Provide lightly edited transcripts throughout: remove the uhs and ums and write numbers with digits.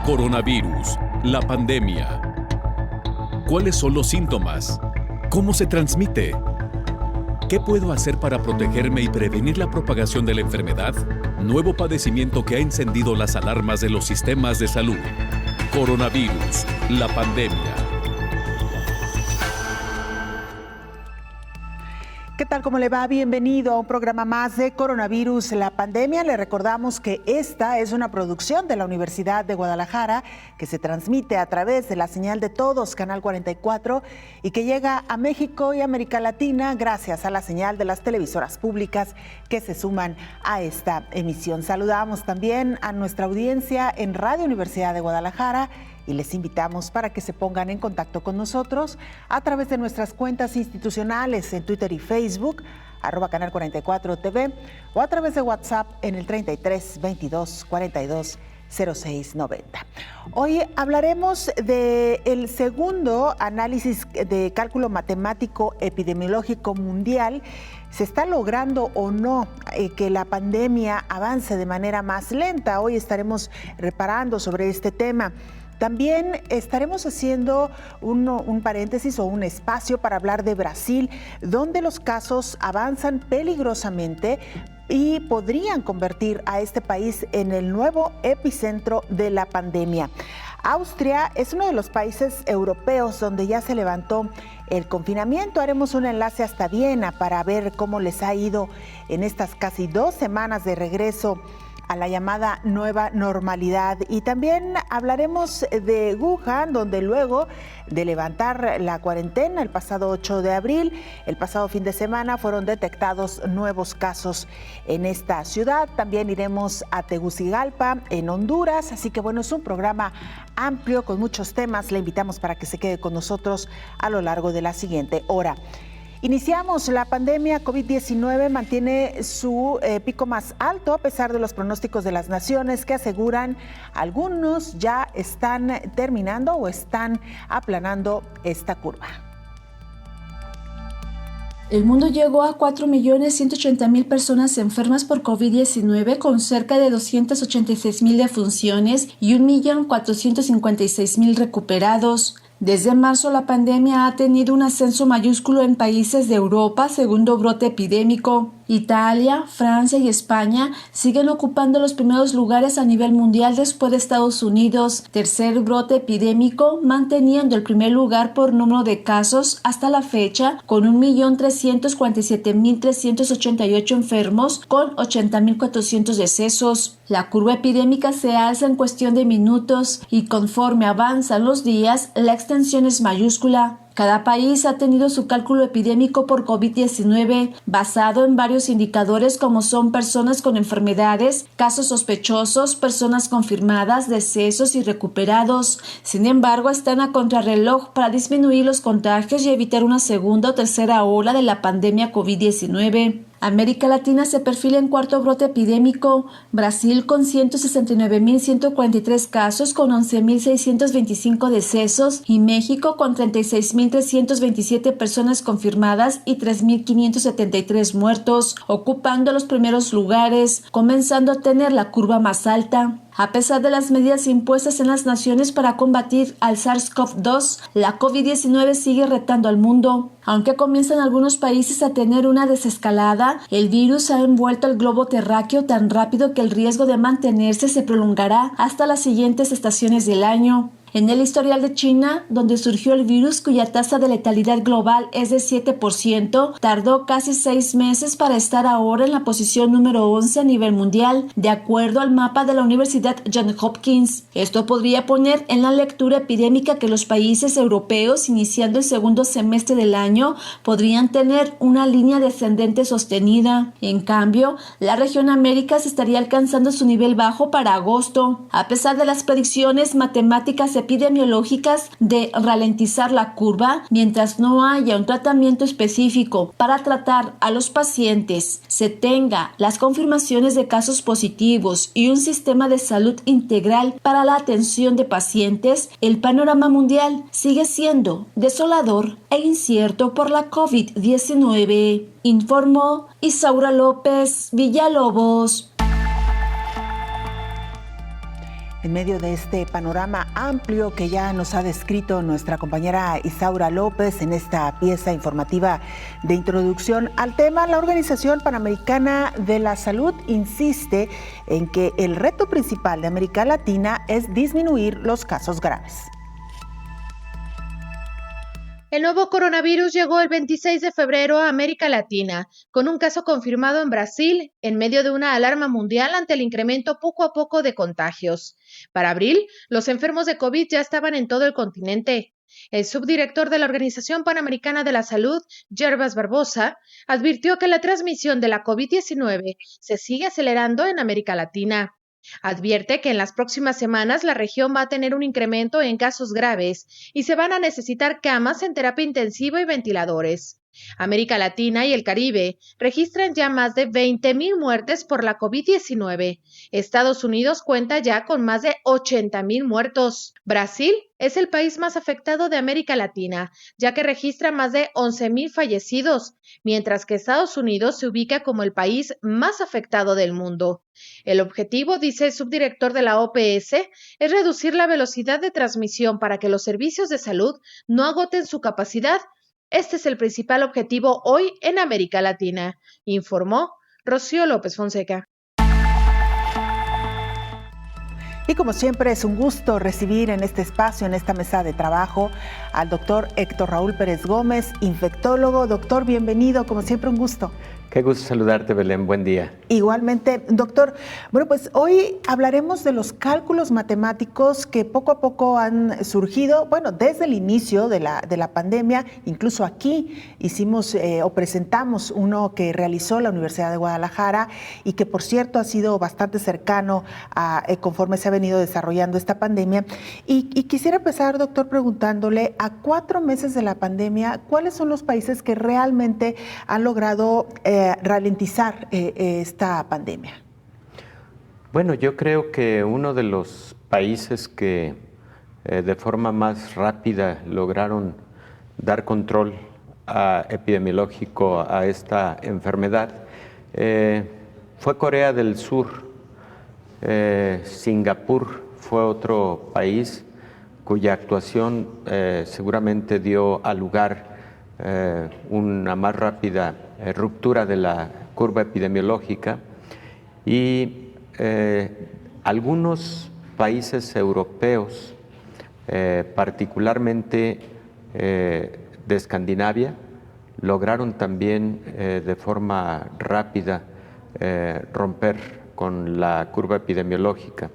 Coronavirus, la pandemia. ¿Cuáles son los síntomas? ¿Cómo se transmite? ¿Qué puedo hacer para protegerme y prevenir la propagación de la enfermedad? Nuevo padecimiento que ha encendido las alarmas de los sistemas de salud. Coronavirus, la pandemia. ¿Qué tal? ¿Cómo le va? Bienvenido a un programa más de Coronavirus, la pandemia. Le recordamos que esta es una producción de la Universidad de Guadalajara que se transmite a través de la señal de todos, Canal 44, y que llega a México y América Latina gracias a la señal de las televisoras públicas que se suman a esta emisión. Saludamos también a nuestra audiencia en Radio Universidad de Guadalajara y les invitamos para que se pongan en contacto con nosotros a través de nuestras cuentas institucionales en Twitter y Facebook, @Canal 44 TV, o a través de WhatsApp en el 33 22 42 06 90. Hoy hablaremos del segundo análisis de cálculo matemático epidemiológico mundial. ¿Se está logrando o no que la pandemia avance de manera más lenta? Hoy estaremos reparando sobre este tema. También estaremos haciendo un paréntesis o un espacio para hablar de Brasil, donde los casos avanzan peligrosamente y podrían convertir a este país en el nuevo epicentro de la pandemia. Austria es uno de los países europeos donde ya se levantó el confinamiento. Haremos un enlace hasta Viena para ver cómo les ha ido en estas casi 2 semanas de regreso a la llamada nueva normalidad. Y también hablaremos de Wuhan, donde luego de levantar la cuarentena el pasado 8 de abril, el pasado fin de semana, fueron detectados nuevos casos en esta ciudad. También iremos a Tegucigalpa, en Honduras. Así que bueno, es un programa amplio con muchos temas. Le invitamos para que se quede con nosotros a lo largo de la siguiente hora. Iniciamos. La pandemia COVID-19 mantiene su pico más alto a pesar de los pronósticos de las naciones que aseguran algunos ya están terminando o están aplanando esta curva. El mundo llegó a 4.180.000 personas enfermas por COVID-19 con cerca de 286.000 defunciones y 1.456.000 recuperados. Desde marzo, la pandemia ha tenido un ascenso mayúsculo en países de Europa, segundo brote epidémico. Italia, Francia y España siguen ocupando los primeros lugares a nivel mundial después de Estados Unidos, tercer brote epidémico, manteniendo el primer lugar por número de casos hasta la fecha, con 1.347.388 enfermos, con 80.400 decesos. La curva epidémica se alza en cuestión de minutos y conforme avanzan los días, la extensión es mayúscula. Cada país ha tenido su cálculo epidémico por COVID-19 basado en varios indicadores como son personas con enfermedades, casos sospechosos, personas confirmadas, decesos y recuperados. Sin embargo, están a contrarreloj para disminuir los contagios y evitar una segunda o tercera ola de la pandemia COVID-19. América Latina se perfila en cuarto brote epidémico. Brasil con 169.143 casos con 11.625 decesos y México con 36.327 personas confirmadas y 3.573 muertos, ocupando los primeros lugares, comenzando a tener la curva más alta. A pesar de las medidas impuestas en las naciones para combatir al SARS-CoV-2, la COVID-19 sigue retando al mundo. Aunque comienzan algunos países a tener una desescalada, el virus ha envuelto el globo terráqueo tan rápido que el riesgo de mantenerse se prolongará hasta las siguientes estaciones del año. En el historial de China, donde surgió el virus cuya tasa de letalidad global es de 7%, tardó casi 6 meses para estar ahora en la posición número 11 a nivel mundial, de acuerdo al mapa de la Universidad Johns Hopkins. Esto podría poner en la lectura epidémica que los países europeos, iniciando el segundo semestre del año, podrían tener una línea descendente sostenida. En cambio, la región Américas estaría alcanzando su nivel bajo para agosto. A pesar de las predicciones matemáticas epidemiológicas de ralentizar la curva, mientras no haya un tratamiento específico para tratar a los pacientes, se tenga las confirmaciones de casos positivos y un sistema de salud integral para la atención de pacientes, el panorama mundial sigue siendo desolador e incierto por la COVID-19, informó Isaura López Villalobos. En medio de este panorama amplio que ya nos ha descrito nuestra compañera Isaura López en esta pieza informativa de introducción al tema, la Organización Panamericana de la Salud insiste en que el reto principal de América Latina es disminuir los casos graves. El nuevo coronavirus llegó el 26 de febrero a América Latina, con un caso confirmado en Brasil, en medio de una alarma mundial ante el incremento poco a poco de contagios. Para abril, los enfermos de COVID ya estaban en todo el continente. El subdirector de la Organización Panamericana de la Salud, Gervas Barbosa, advirtió que la transmisión de la COVID-19 se sigue acelerando en América Latina. Advierte que en las próximas semanas la región va a tener un incremento en casos graves y se van a necesitar camas en terapia intensiva y ventiladores. América Latina y el Caribe registran ya más de 20,000 muertes por la COVID-19. Estados Unidos cuenta ya con más de 80,000 muertos. Brasil es el país más afectado de América Latina, ya que registra más de 11,000 fallecidos, mientras que Estados Unidos se ubica como el país más afectado del mundo. El objetivo, dice el subdirector de la OPS, es reducir la velocidad de transmisión para que los servicios de salud no agoten su capacidad. Este es el principal objetivo hoy en América Latina, informó Rocío López Fonseca. Y como siempre es un gusto recibir en este espacio, en esta mesa de trabajo, al doctor Héctor Raúl Pérez Gómez, infectólogo. Doctor, bienvenido, como siempre un gusto. Qué gusto saludarte, Belén, buen día. Igualmente, doctor. Bueno, pues hoy hablaremos de los cálculos matemáticos que poco a poco han surgido, bueno, desde el inicio de la pandemia. Incluso aquí hicimos o presentamos uno que realizó la Universidad de Guadalajara y que, por cierto, ha sido bastante cercano conforme se ha venido desarrollando esta pandemia. Y quisiera empezar, doctor, preguntándole, a 4 meses de la pandemia, ¿cuáles son los países que realmente han logrado ralentizar esta pandemia? Bueno, yo creo que uno de los países que de forma más rápida lograron dar control epidemiológico a esta enfermedad fue Corea del Sur. Singapur fue otro país cuya actuación seguramente dio a lugar una más rápida ruptura de la curva epidemiológica, y algunos países europeos, particularmente de Escandinavia, lograron también de forma rápida romper con la curva epidemiológica.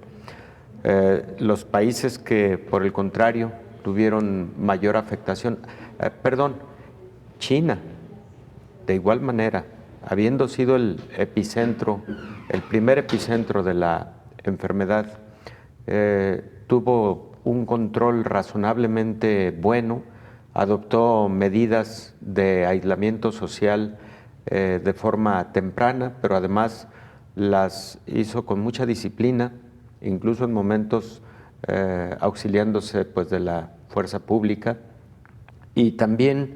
Los países que, por el contrario, tuvieron mayor afectación, China, de igual manera, habiendo sido el primer epicentro de la enfermedad, tuvo un control razonablemente bueno, adoptó medidas de aislamiento social de forma temprana, pero además las hizo con mucha disciplina, incluso en momentos auxiliándose pues, de la fuerza pública, y también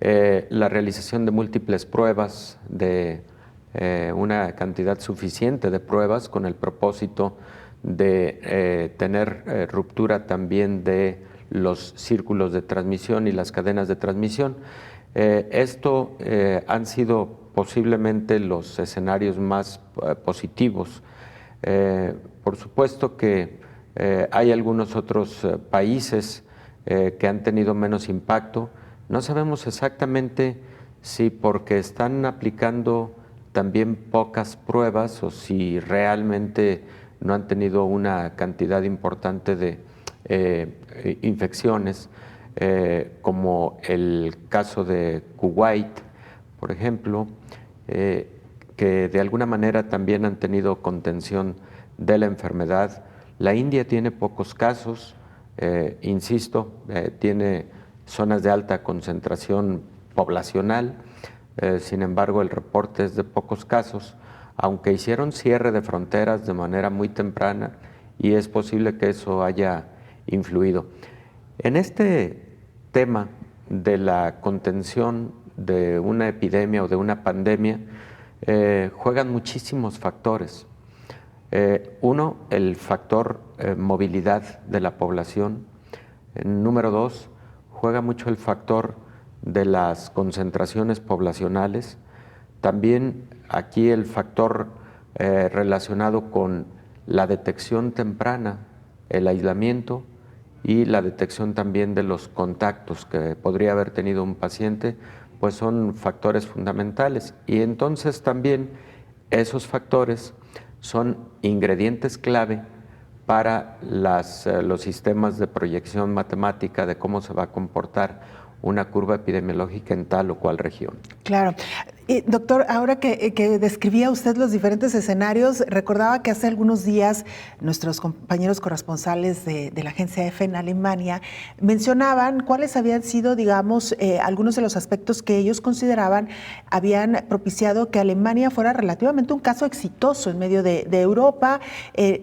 la realización de múltiples pruebas, de una cantidad suficiente de pruebas con el propósito de tener ruptura también de los círculos de transmisión y las cadenas de transmisión. Esto han sido posiblemente los escenarios más positivos. Por supuesto que hay algunos otros países que han tenido menos impacto. No sabemos exactamente si porque están aplicando también pocas pruebas o si realmente no han tenido una cantidad importante de infecciones, como el caso de Kuwait, por ejemplo, que de alguna manera también han tenido contención de la enfermedad. La India tiene pocos casos, insisto, tiene zonas de alta concentración poblacional, sin embargo el reporte es de pocos casos, aunque hicieron cierre de fronteras de manera muy temprana y es posible que eso haya influido. En este tema de la contención de una epidemia o de una pandemia, juegan muchísimos factores. Uno, el factor movilidad de la población. Número dos, juega mucho el factor de las concentraciones poblacionales. También aquí el factor relacionado con la detección temprana, el aislamiento y la detección también de los contactos que podría haber tenido un paciente, pues son factores fundamentales. Y entonces también esos factores son ingredientes clave para los sistemas de proyección matemática de cómo se va a comportar una curva epidemiológica en tal o cual región. Claro. Doctor, ahora que describía usted los diferentes escenarios, recordaba que hace algunos días nuestros compañeros corresponsales de la agencia EFE en Alemania mencionaban cuáles habían sido, digamos, algunos de los aspectos que ellos consideraban habían propiciado que Alemania fuera relativamente un caso exitoso en medio de Europa,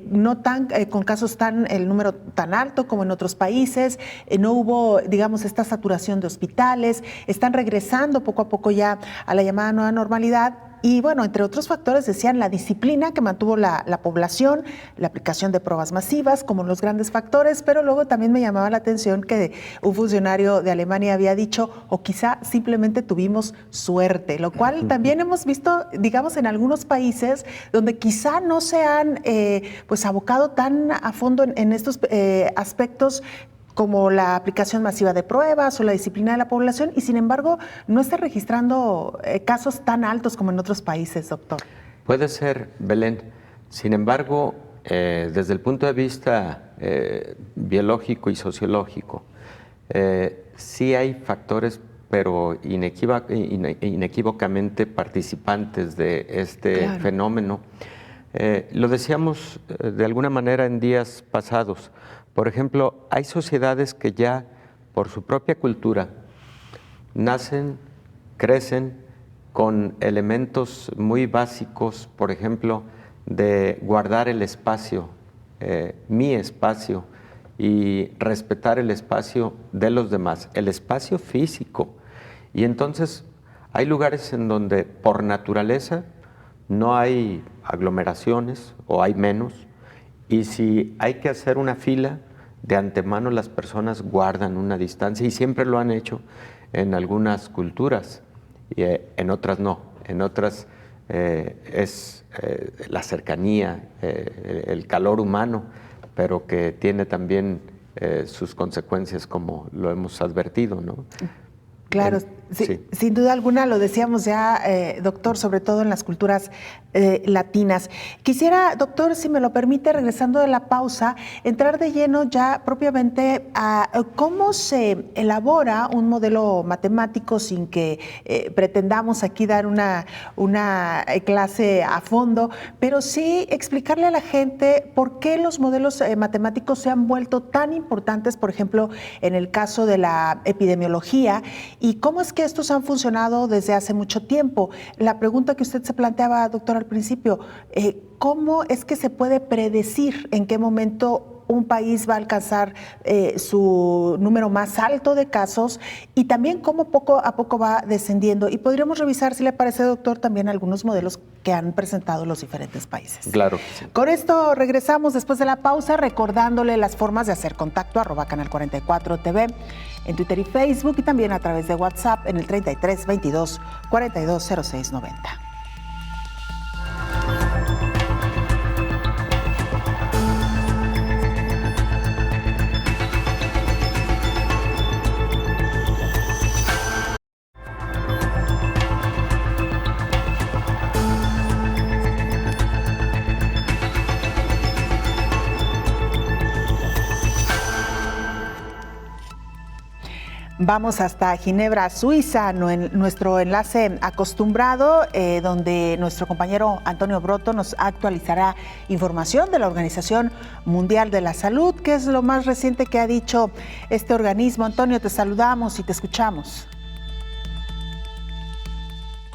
no tan con casos el número tan alto como en otros países, no hubo, digamos, esta saturación de hospitales, están regresando poco a poco ya a la llamada nueva normalidad y bueno, entre otros factores decían la disciplina que mantuvo la población, la aplicación de pruebas masivas como los grandes factores, pero luego también me llamaba la atención que un funcionario de Alemania había dicho o quizá simplemente tuvimos suerte, lo cual también hemos visto, digamos, en algunos países donde quizá no se han pues abocado tan a fondo en estos aspectos como la aplicación masiva de pruebas o la disciplina de la población, y sin embargo no está registrando casos tan altos como en otros países, doctor. Puede ser, Belén. Sin embargo, desde el punto de vista biológico y sociológico, sí hay factores, pero inequívocamente participantes de este fenómeno. Lo decíamos de alguna manera en días pasados. Por ejemplo, hay sociedades que ya por su propia cultura nacen, crecen con elementos muy básicos, por ejemplo, de guardar el espacio, mi espacio, y respetar el espacio de los demás, el espacio físico. Y entonces hay lugares en donde por naturaleza no hay aglomeraciones o hay menos, y si hay que hacer una fila, de antemano las personas guardan una distancia y siempre lo han hecho en algunas culturas y en otras no. En otras es la cercanía, el calor humano, pero que tiene también sus consecuencias como lo hemos advertido, ¿no? Claro, sí. Sin duda alguna, lo decíamos ya, doctor, sobre todo en las culturas latinas. Quisiera, doctor, si me lo permite, regresando de la pausa, entrar de lleno ya propiamente a cómo se elabora un modelo matemático sin que pretendamos aquí dar una clase a fondo, pero sí explicarle a la gente por qué los modelos matemáticos se han vuelto tan importantes, por ejemplo, en el caso de la epidemiología, y cómo es que estos han funcionado desde hace mucho tiempo. La pregunta que usted se planteaba, doctor, al principio, ¿cómo es que se puede predecir en qué momento un país va a alcanzar su número más alto de casos y también cómo poco a poco va descendiendo? Y podríamos revisar, si le parece, doctor, también algunos modelos que han presentado los diferentes países. Claro que sí. Con esto regresamos después de la pausa, recordándole las formas de hacer contacto, @canal44 TV, en Twitter y Facebook, y también a través de WhatsApp en el 33 22 42 06 90. Vamos hasta Ginebra, Suiza, nuestro enlace acostumbrado, donde nuestro compañero Antonio Broto nos actualizará información de la Organización Mundial de la Salud, que es lo más reciente que ha dicho este organismo. Antonio, te saludamos y te escuchamos.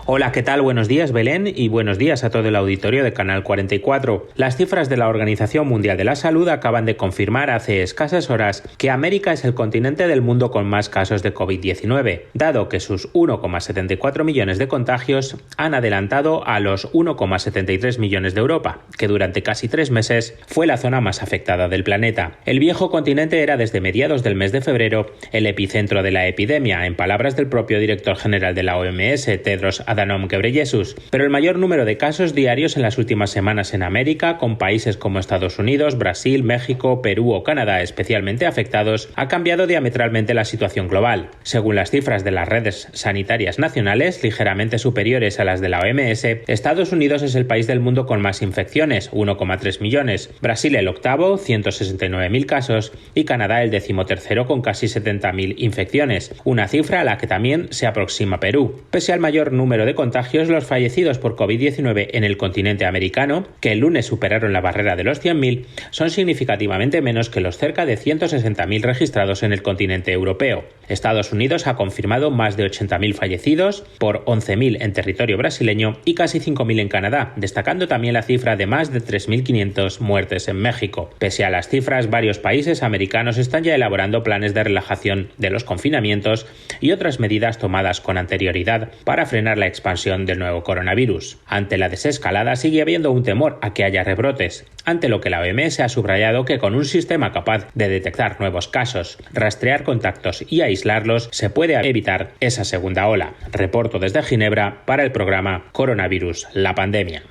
Hola, ¿qué tal? Buenos días, Belén, y buenos días a todo el auditorio de Canal 44. Las cifras de la Organización Mundial de la Salud acaban de confirmar hace escasas horas que América es el continente del mundo con más casos de COVID-19, dado que sus 1,74 millones de contagios han adelantado a los 1,73 millones de Europa, que durante casi 3 meses fue la zona más afectada del planeta. El viejo continente era desde mediados del mes de febrero el epicentro de la epidemia, en palabras del propio director general de la OMS, Tedros Adhanom Ghebreyesus, pero el mayor número de casos diarios en las últimas semanas en América, con países como Estados Unidos, Brasil, México, Perú o Canadá especialmente afectados, ha cambiado diametralmente la situación global. Según las cifras de las redes sanitarias nacionales, ligeramente superiores a las de la OMS, Estados Unidos es el país del mundo con más infecciones, 1,3 millones, Brasil el octavo, 169.000 casos, y Canadá el 13º con casi 70.000 infecciones, una cifra a la que también se aproxima Perú. Pese al mayor número de contagios, los fallecidos por COVID-19 en el continente americano, que el lunes superaron la barrera de los 100.000, son significativamente menos que los cerca de 160.000 registrados en el continente europeo. Estados Unidos ha confirmado más de 80.000 fallecidos, por 11.000 en territorio brasileño y casi 5.000 en Canadá, destacando también la cifra de más de 3.500 muertes en México. Pese a las cifras, varios países americanos están ya elaborando planes de relajación de los confinamientos y otras medidas tomadas con anterioridad para frenar la expansión del nuevo coronavirus. Ante la desescalada sigue habiendo un temor a que haya rebrotes, ante lo que la OMS ha subrayado que con un sistema capaz de detectar nuevos casos, rastrear contactos y aislarlos se puede evitar esa segunda ola. Reporto desde Ginebra para el programa Coronavirus, la pandemia.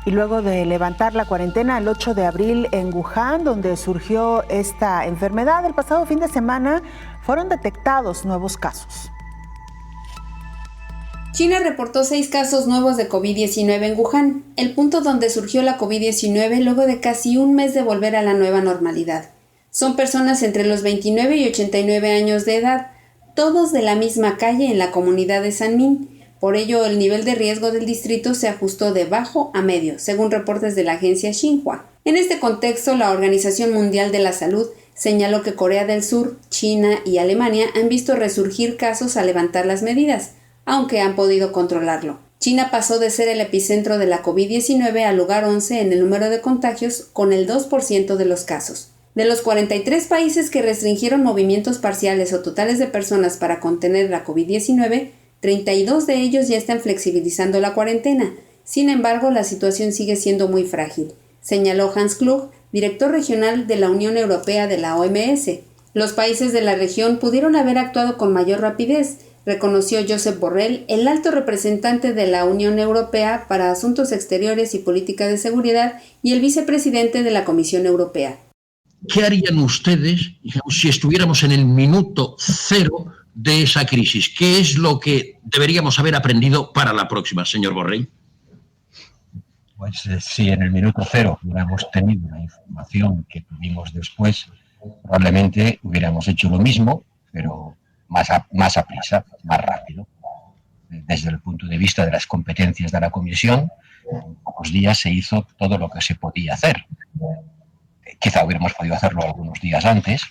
Y luego de levantar la cuarentena el 8 de abril en Wuhan, donde surgió esta enfermedad, el pasado fin de semana fueron detectados nuevos casos. China reportó 6 casos nuevos de COVID-19 en Wuhan, el punto donde surgió la COVID-19 luego de casi un mes de volver a la nueva normalidad. Son personas entre los 29 y 89 años de edad, todos de la misma calle en la comunidad de Sanmin. Por ello, el nivel de riesgo del distrito se ajustó de bajo a medio, según reportes de la agencia Xinhua. En este contexto, la Organización Mundial de la Salud señaló que Corea del Sur, China y Alemania han visto resurgir casos al levantar las medidas, aunque han podido controlarlo. China pasó de ser el epicentro de la COVID-19 al lugar 11 en el número de contagios, con el 2% de los casos. De los 43 países que restringieron movimientos parciales o totales de personas para contener la COVID-19, 32 de ellos ya están flexibilizando la cuarentena. Sin embargo, la situación sigue siendo muy frágil, señaló Hans Klug, director regional de la Unión Europea de la OMS. Los países de la región pudieron haber actuado con mayor rapidez, reconoció Josep Borrell, el alto representante de la Unión Europea para Asuntos Exteriores y Política de Seguridad y el vicepresidente de la Comisión Europea. ¿Qué harían ustedes, digamos, si estuviéramos en el minuto cero de esa crisis? ¿Qué es lo que deberíamos haber aprendido para la próxima, señor Borrell? Pues si en el minuto cero hubiéramos tenido la información que tuvimos después, probablemente hubiéramos hecho lo mismo, pero más a prisa, más rápido. Desde el punto de vista de las competencias de la Comisión, en pocos días se hizo todo lo que se podía hacer. Quizá hubiéramos podido hacerlo algunos días antes,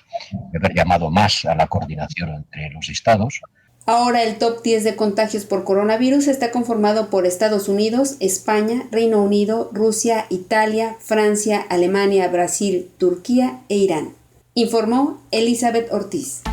haber llamado más a la coordinación entre los estados. Ahora el top 10 de contagios por coronavirus está conformado por Estados Unidos, España, Reino Unido, Rusia, Italia, Francia, Alemania, Brasil, Turquía e Irán. Informó Elizabeth Ortiz.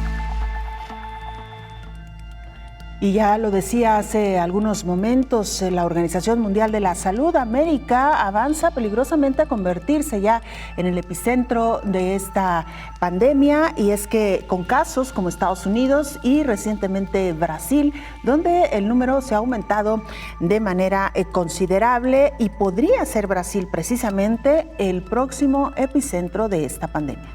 Y ya lo decía hace algunos momentos, la Organización Mundial de la Salud, América avanza peligrosamente a convertirse ya en el epicentro de esta pandemia, y es que con casos como Estados Unidos y recientemente Brasil, donde el número se ha aumentado de manera considerable, y podría ser Brasil precisamente el próximo epicentro de esta pandemia.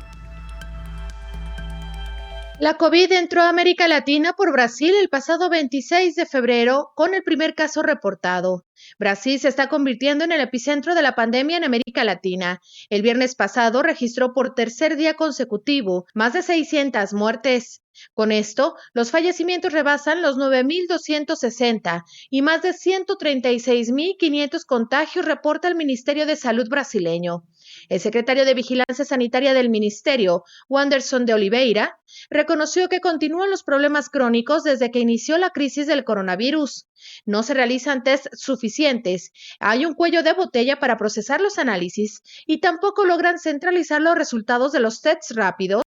La COVID entró a América Latina por Brasil el pasado 26 de febrero con el primer caso reportado. Brasil se está convirtiendo en el epicentro de la pandemia en América Latina. El viernes pasado registró por tercer día consecutivo más de 600 muertes. Con esto, los fallecimientos rebasan los 9.260 y más de 136.500 contagios reporta el Ministerio de Salud brasileño. El secretario de Vigilancia Sanitaria del Ministerio, Wanderson de Oliveira, reconoció que continúan los problemas crónicos desde que inició la crisis del coronavirus. No se realizan tests suficientes, hay un cuello de botella para procesar los análisis y tampoco logran centralizar los resultados de los tests rápidos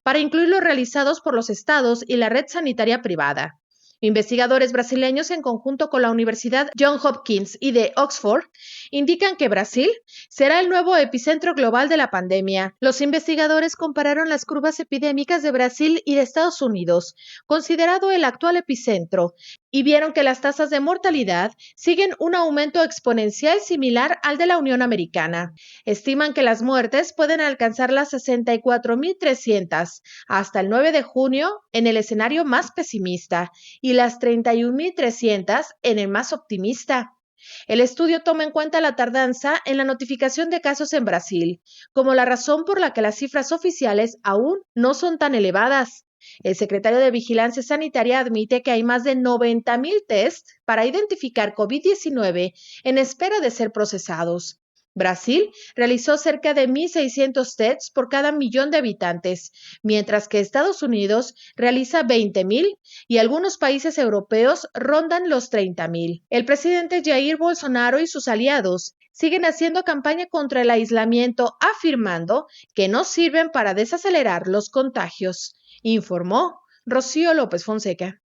para incluir los realizados por los estados y la red sanitaria privada. Investigadores brasileños en conjunto con la Universidad Johns Hopkins y de Oxford indican que Brasil será el nuevo epicentro global de la pandemia. Los investigadores compararon las curvas epidémicas de Brasil y de Estados Unidos, considerado el actual epicentro, y vieron que las tasas de mortalidad siguen un aumento exponencial similar al de la Unión Americana. Estiman que las muertes pueden alcanzar las 64.300 hasta el 9 de junio en el escenario más pesimista y las 31.300 en el más optimista. El estudio toma en cuenta la tardanza en la notificación de casos en Brasil, como la razón por la que las cifras oficiales aún no son tan elevadas. El secretario de Vigilancia Sanitaria admite que hay más de 90,000 tests para identificar COVID-19 en espera de ser procesados. Brasil realizó cerca de 1.600 tests por cada millón de habitantes, mientras que Estados Unidos realiza 20,000 y algunos países europeos rondan los 30,000. El presidente Jair Bolsonaro y sus aliados siguen haciendo campaña contra el aislamiento, afirmando que no sirven para desacelerar los contagios, informó Rocío López Fonseca.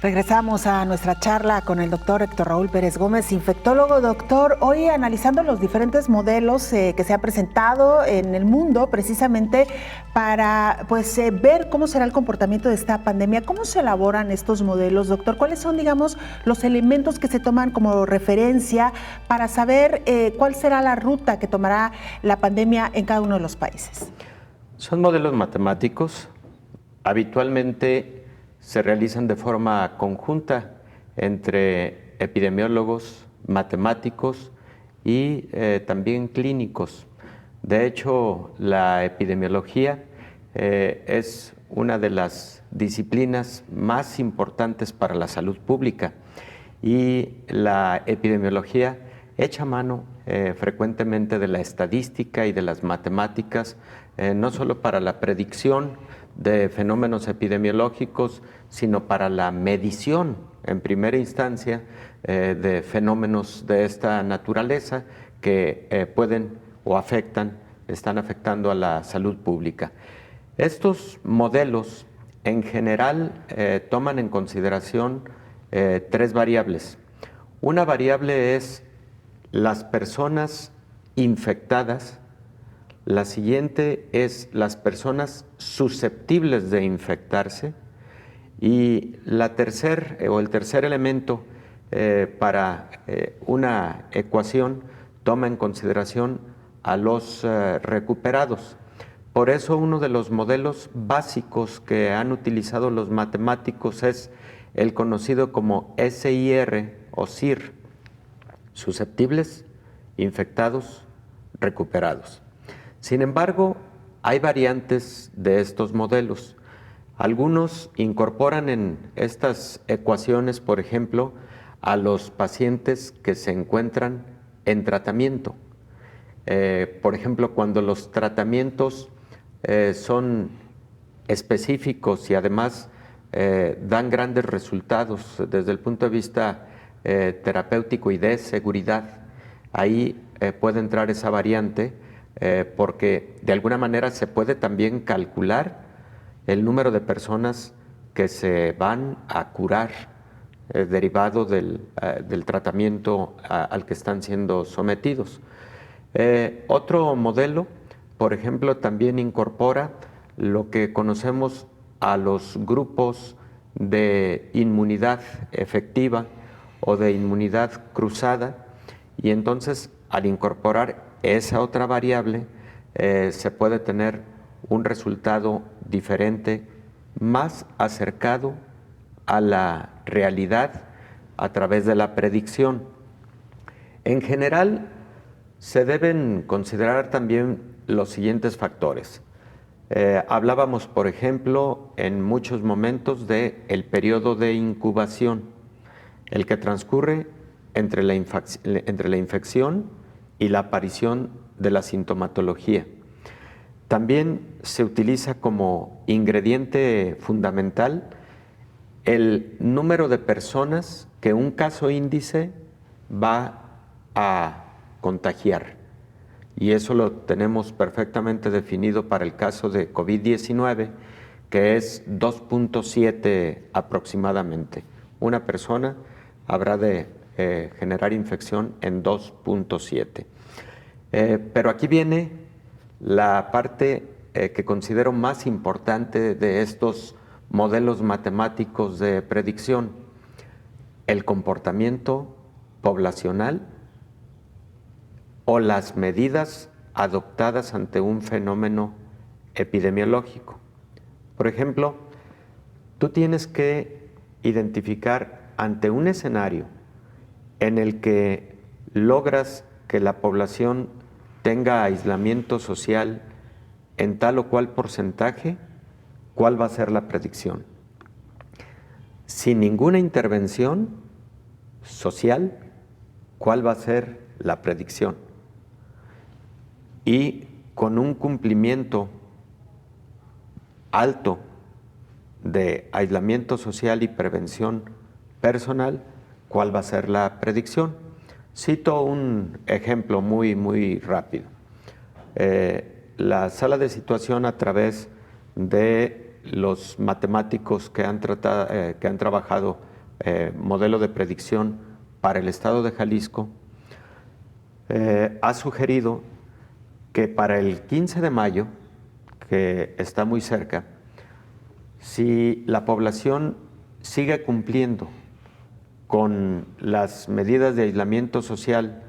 Regresamos a nuestra charla con el doctor Héctor Raúl Pérez Gómez, infectólogo. Doctor, hoy analizando los diferentes modelos que se han presentado en el mundo precisamente para ver cómo será el comportamiento de esta pandemia. ¿Cómo se elaboran estos modelos, doctor? ¿Cuáles son, digamos, los elementos que se toman como referencia para saber cuál será la ruta que tomará la pandemia en cada uno de los países? Son modelos matemáticos. Habitualmente se realizan de forma conjunta entre epidemiólogos, matemáticos y también clínicos. De hecho, la epidemiología es una de las disciplinas más importantes para la salud pública y la epidemiología echa mano frecuentemente de la estadística y de las matemáticas, no solo para la predicción de fenómenos epidemiológicos, sino para la medición en primera instancia de fenómenos de esta naturaleza que pueden o están afectando a la salud pública. Estos modelos en general toman en consideración tres variables. Una variable es las personas infectadas. La siguiente es las personas susceptibles de infectarse y el tercer elemento para una ecuación toma en consideración a los recuperados. Por eso uno de los modelos básicos que han utilizado los matemáticos es el conocido como SIR o SIR, susceptibles, infectados, recuperados. Sin embargo, hay variantes de estos modelos. Algunos incorporan en estas ecuaciones, por ejemplo, a los pacientes que se encuentran en tratamiento. Por ejemplo, cuando los tratamientos son específicos y además dan grandes resultados desde el punto de vista terapéutico y de seguridad, ahí puede entrar esa variante, porque de alguna manera se puede también calcular el número de personas que se van a curar derivado del tratamiento al que están siendo sometidos. Otro modelo, por ejemplo, también incorpora lo que conocemos a los grupos de inmunidad efectiva o de inmunidad cruzada, y entonces al incorporar esa otra variable se puede tener un resultado diferente, más acercado a la realidad a través de la predicción. En general, se deben considerar también los siguientes factores. Hablábamos, por ejemplo, en muchos momentos del periodo de incubación, el que transcurre entre la infección y la aparición de la sintomatología. También se utiliza como ingrediente fundamental el número de personas que un caso índice va a contagiar. Y eso lo tenemos perfectamente definido para el caso de COVID-19, que es 2.7 aproximadamente. Una persona habrá de generar infección en 2.7. Pero aquí viene la parte que considero más importante de estos modelos matemáticos de predicción: el comportamiento poblacional o las medidas adoptadas ante un fenómeno epidemiológico. Por ejemplo, tú tienes que identificar ante un escenario en el que logras que la población tenga aislamiento social en tal o cual porcentaje, ¿cuál va a ser la predicción? Sin ninguna intervención social, ¿cuál va a ser la predicción? Y con un cumplimiento alto de aislamiento social y prevención personal, ¿cuál va a ser la predicción? Cito un ejemplo muy rápido. La sala de situación, a través de los matemáticos que han trabajado modelo de predicción para el estado de Jalisco, ha sugerido que para el 15 de mayo, que está muy cerca, si la población sigue cumpliendo con las medidas de aislamiento social,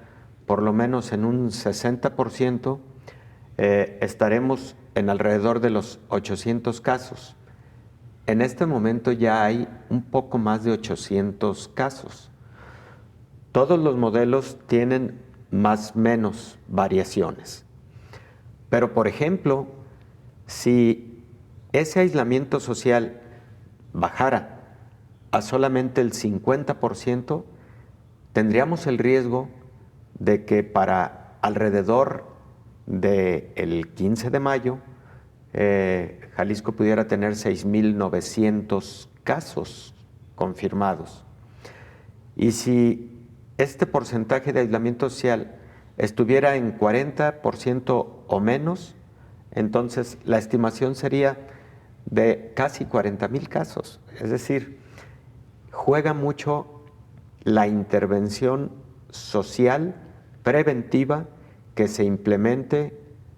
por lo menos en un 60%, estaremos en alrededor de los 800 casos. En este momento ya hay un poco más de 800 casos. Todos los modelos tienen más o menos variaciones. Pero, por ejemplo, si ese aislamiento social bajara a solamente el 50%, tendríamos el riesgo de que para alrededor del 15 de mayo, Jalisco pudiera tener 6.900 casos confirmados. Y si este porcentaje de aislamiento social estuviera en 40% o menos, entonces la estimación sería de casi 40,000 casos. Es decir, juega mucho la intervención social preventiva que se implemente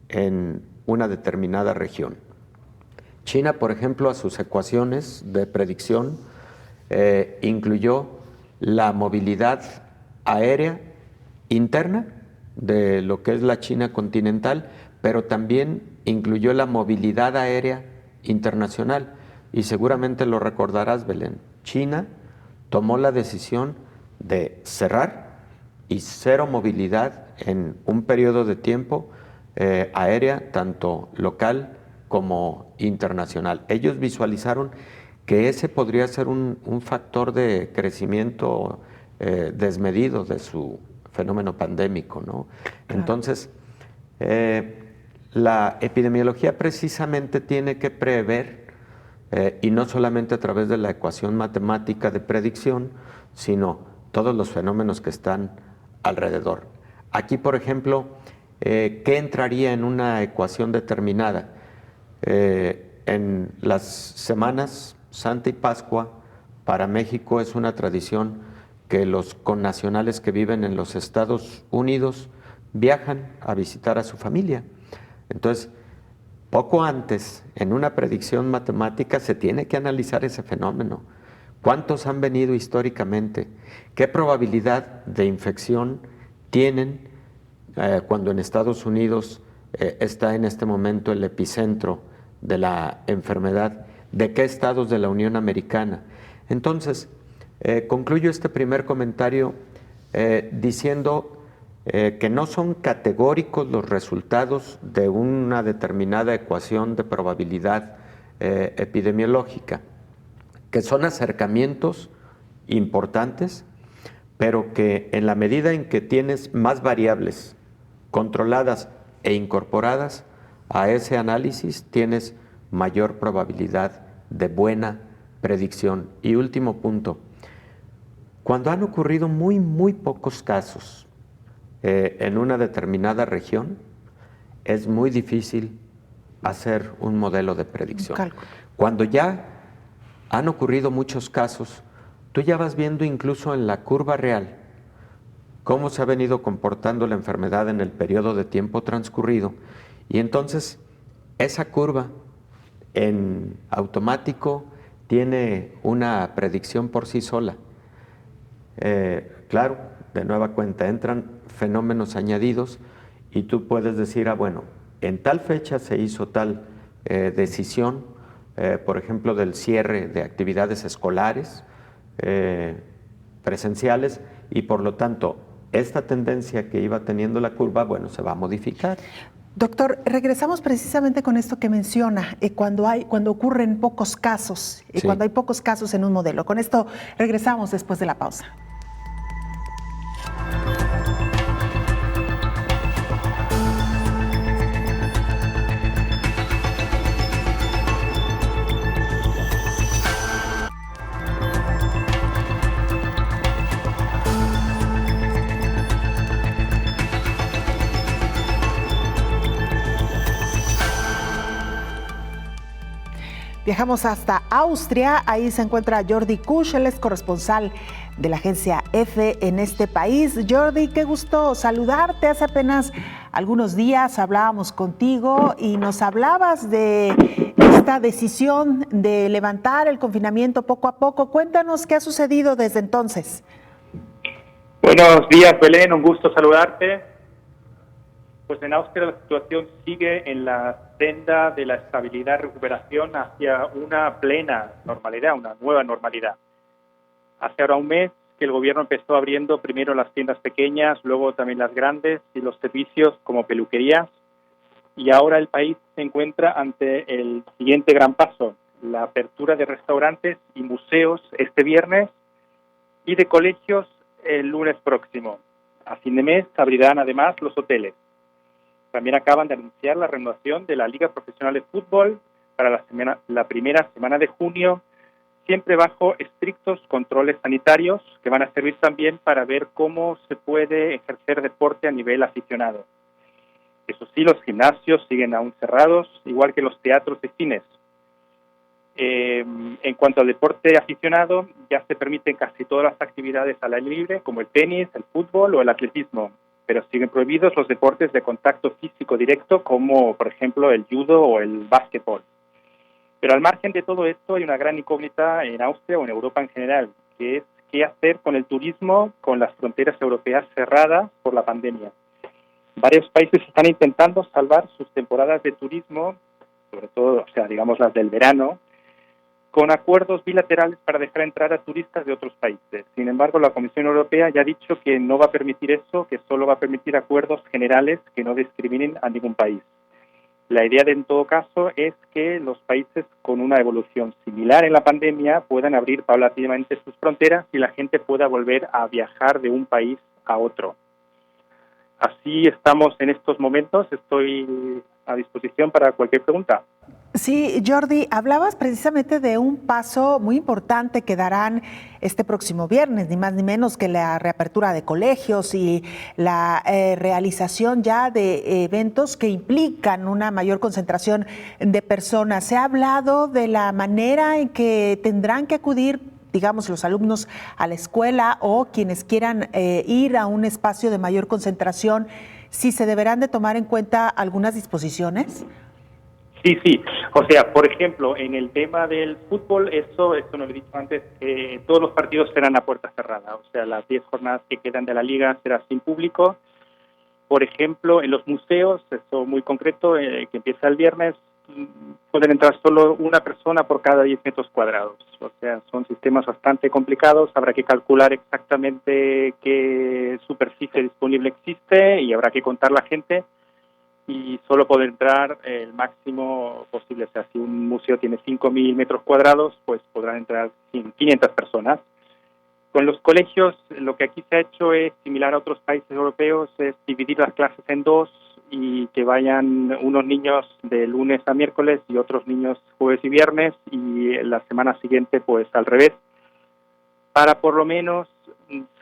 en una determinada región. China, por ejemplo, a sus ecuaciones de predicción incluyó la movilidad aérea interna de lo que es la China continental, pero también incluyó la movilidad aérea internacional. Y seguramente lo recordarás, Belén. China tomó la decisión de cerrar y cero movilidad en un periodo de tiempo aérea, tanto local como internacional. Ellos visualizaron que ese podría ser un factor de crecimiento desmedido de su fenómeno pandémico, ¿no? Claro. Entonces, la epidemiología precisamente tiene que prever, y no solamente a través de la ecuación matemática de predicción, sino todos los fenómenos que están alrededor. Aquí, por ejemplo, ¿qué entraría en una ecuación determinada? En las semanas Santa y Pascua, para México es una tradición que los connacionales que viven en los Estados Unidos viajan a visitar a su familia. Entonces, poco antes, en una predicción matemática, se tiene que analizar ese fenómeno. ¿Cuántos han venido históricamente? ¿Qué probabilidad de infección tienen cuando en Estados Unidos está en este momento el epicentro de la enfermedad? ¿De qué estados de la Unión Americana? Entonces, concluyo este primer comentario diciendo que no son categóricos los resultados de una determinada ecuación de probabilidad epidemiológica, que son acercamientos importantes, pero que en la medida en que tienes más variables controladas e incorporadas a ese análisis, tienes mayor probabilidad de buena predicción. Y último punto, cuando han ocurrido muy pocos casos en una determinada región, es muy difícil hacer un modelo de predicción. Cuando ya han ocurrido muchos casos, tú ya vas viendo incluso en la curva real cómo se ha venido comportando la enfermedad en el periodo de tiempo transcurrido, y entonces esa curva en automático tiene una predicción por sí sola. Claro, de nueva cuenta entran fenómenos añadidos y tú puedes decir, bueno, en tal fecha se hizo tal decisión, por ejemplo, del cierre de actividades escolares presenciales, y por lo tanto esta tendencia que iba teniendo la curva, bueno, se va a modificar. Doctor, regresamos precisamente con esto que menciona, cuando ocurren pocos casos, Sí. cuando hay pocos casos en un modelo. Con esto regresamos después de la pausa. Viajamos hasta Austria, ahí se encuentra Jordi Kusch, él es corresponsal de la agencia EFE en este país. Jordi, qué gusto saludarte. Hace apenas algunos días hablábamos contigo y nos hablabas de esta decisión de levantar el confinamiento poco a poco. Cuéntanos qué ha sucedido desde entonces. Buenos días, Belén, un gusto saludarte. Pues en Austria la situación sigue en la senda de la estabilidad y recuperación hacia una plena normalidad, una nueva normalidad. Hace ahora un mes que el gobierno empezó abriendo primero las tiendas pequeñas, luego también las grandes y los servicios como peluquerías, y ahora el país se encuentra ante el siguiente gran paso, la apertura de restaurantes y museos este viernes y de colegios el lunes próximo. A fin de mes abrirán además los hoteles. También acaban de anunciar la renovación de la Liga Profesional de Fútbol para la primera semana de junio, siempre bajo estrictos controles sanitarios que van a servir también para ver cómo se puede ejercer deporte a nivel aficionado. Eso sí, los gimnasios siguen aún cerrados, igual que los teatros y cines. En cuanto al deporte aficionado, ya se permiten casi todas las actividades al aire libre, como el tenis, el fútbol o el atletismo, pero siguen prohibidos los deportes de contacto físico directo, como por ejemplo el judo o el básquetbol. Pero al margen de todo esto hay una gran incógnita en Austria o en Europa en general, que es qué hacer con el turismo con las fronteras europeas cerradas por la pandemia. Varios países están intentando salvar sus temporadas de turismo, sobre todo, digamos las del verano, con acuerdos bilaterales para dejar entrar a turistas de otros países. Sin embargo, la Comisión Europea ya ha dicho que no va a permitir eso, que solo va a permitir acuerdos generales que no discriminen a ningún país. La idea, en todo caso, es que los países con una evolución similar en la pandemia puedan abrir paulatinamente sus fronteras y la gente pueda volver a viajar de un país a otro. Así estamos en estos momentos. Estoy a disposición para cualquier pregunta. Sí, Jordi, hablabas precisamente de un paso muy importante que darán este próximo viernes, ni más ni menos que la reapertura de colegios y la realización ya de eventos que implican una mayor concentración de personas. ¿Se ha hablado de la manera en que tendrán que acudir, digamos, los alumnos a la escuela o quienes quieran ir a un espacio de mayor concentración, si se deberán de tomar en cuenta algunas disposiciones? Sí. Por ejemplo, en el tema del fútbol, eso no lo he dicho antes, todos los partidos serán a puerta cerrada. Las 10 jornadas que quedan de la liga será sin público. Por ejemplo, en los museos, eso muy concreto, que empieza el viernes, pueden entrar solo una persona por cada 10 metros cuadrados. Son sistemas bastante complicados. Habrá que calcular exactamente qué superficie disponible existe y habrá que contar la gente. Y solo puede entrar el máximo posible. Si un museo tiene 5.000 metros cuadrados, pues podrán entrar 500 personas. Con los colegios, lo que aquí se ha hecho es similar a otros países europeos, es dividir las clases en dos y que vayan unos niños de lunes a miércoles y otros niños jueves y viernes, y la semana siguiente pues al revés, para por lo menos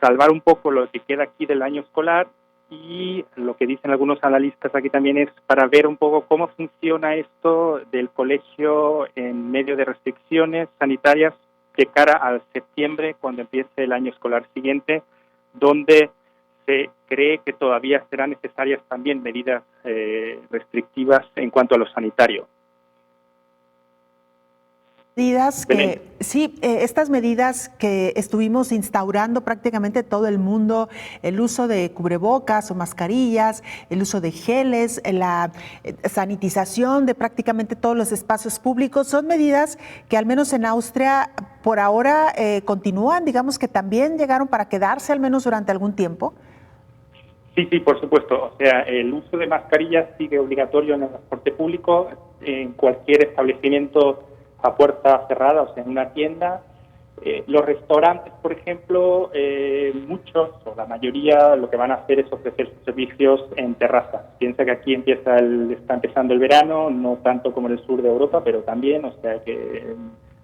salvar un poco lo que queda aquí del año escolar. Y lo que dicen algunos analistas aquí también es para ver un poco cómo funciona esto del colegio en medio de restricciones sanitarias de cara al septiembre, cuando empiece el año escolar siguiente, donde se cree que todavía serán necesarias también medidas restrictivas en cuanto a lo sanitario. Medidas que, sí, estas medidas que estuvimos instaurando prácticamente todo el mundo, el uso de cubrebocas o mascarillas, el uso de geles, la sanitización de prácticamente todos los espacios públicos, son medidas que al menos en Austria por ahora continúan, digamos que también llegaron para quedarse al menos durante algún tiempo. Sí, por supuesto. O sea, el uso de mascarillas sigue obligatorio en el transporte público, en cualquier establecimiento a puerta cerrada, o sea, en una tienda. Los restaurantes, por ejemplo, muchos o la mayoría lo que van a hacer es ofrecer sus servicios en terrazas. Piensa que aquí está empezando el verano, no tanto como en el sur de Europa, pero también, o sea, que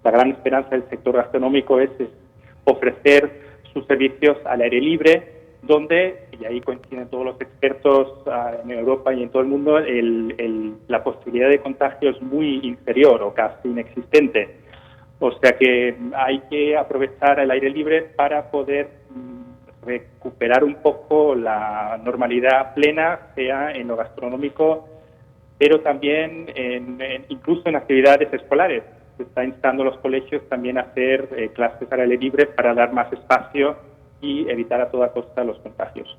la gran esperanza del sector gastronómico es ofrecer sus servicios al aire libre, donde, y ahí coinciden todos los expertos en Europa y en todo el mundo, la posibilidad de contagio es muy inferior o casi inexistente. O sea que hay que aprovechar el aire libre para poder recuperar un poco la normalidad plena, sea en lo gastronómico, pero también incluso en actividades escolares. Se está instando a los colegios también a hacer clases al aire libre para dar más espacio y evitar a toda costa los contagios.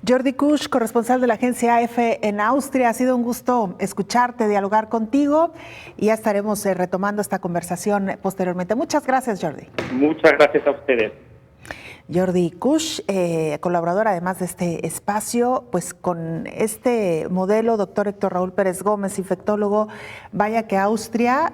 Jordi Kusch, corresponsal de la agencia AFE en Austria, ha sido un gusto escucharte, dialogar contigo, y ya estaremos retomando esta conversación posteriormente. Muchas gracias, Jordi. Muchas gracias a ustedes. Jordi Kusch, colaborador además de este espacio, pues con este modelo, doctor Héctor Raúl Pérez Gómez, infectólogo, vaya que Austria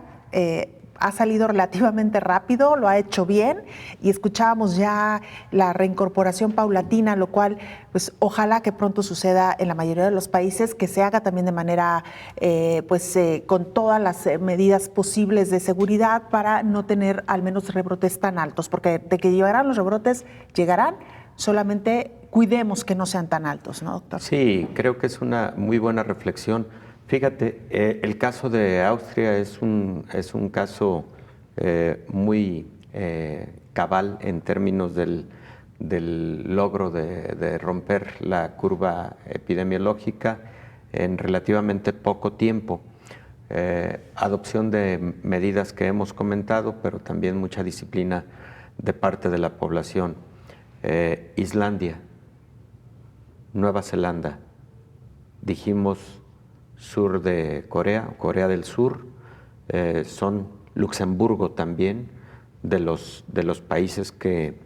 ha salido relativamente rápido, lo ha hecho bien, y escuchábamos ya la reincorporación paulatina, lo cual pues ojalá que pronto suceda en la mayoría de los países, que se haga también de manera con todas las medidas posibles de seguridad para no tener al menos rebrotes tan altos, porque de que llegarán los rebrotes, llegarán, solamente cuidemos que no sean tan altos, ¿no, doctor? Sí, creo que es una muy buena reflexión. Fíjate, el caso de Austria es un caso muy cabal en términos del logro de romper la curva epidemiológica en relativamente poco tiempo. Adopción de medidas que hemos comentado, pero también mucha disciplina de parte de la población. Islandia, Nueva Zelanda, dijimos sur de Corea, Corea del Sur, son Luxemburgo también, de los países que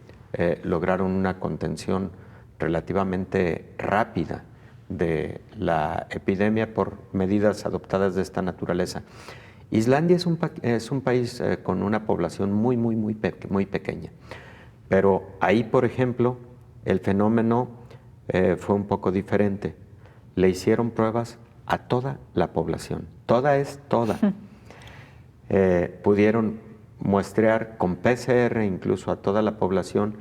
lograron una contención relativamente rápida de la epidemia por medidas adoptadas de esta naturaleza. Islandia es un país con una población muy pequeña, pero ahí, por ejemplo, el fenómeno fue un poco diferente. Le hicieron pruebas a toda la población, toda. Pudieron muestrear con PCR incluso a toda la población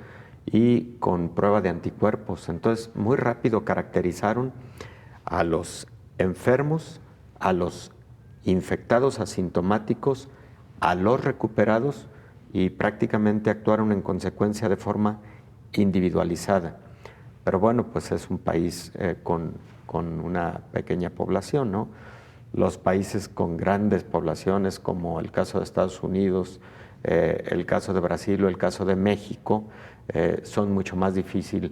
y con prueba de anticuerpos. Entonces, muy rápido caracterizaron a los enfermos, a los infectados asintomáticos, a los recuperados, y prácticamente actuaron en consecuencia de forma individualizada. Pero bueno, pues es un país con una pequeña población, ¿no? Los países con grandes poblaciones, como el caso de Estados Unidos, el caso de Brasil o el caso de México, son mucho más difíciles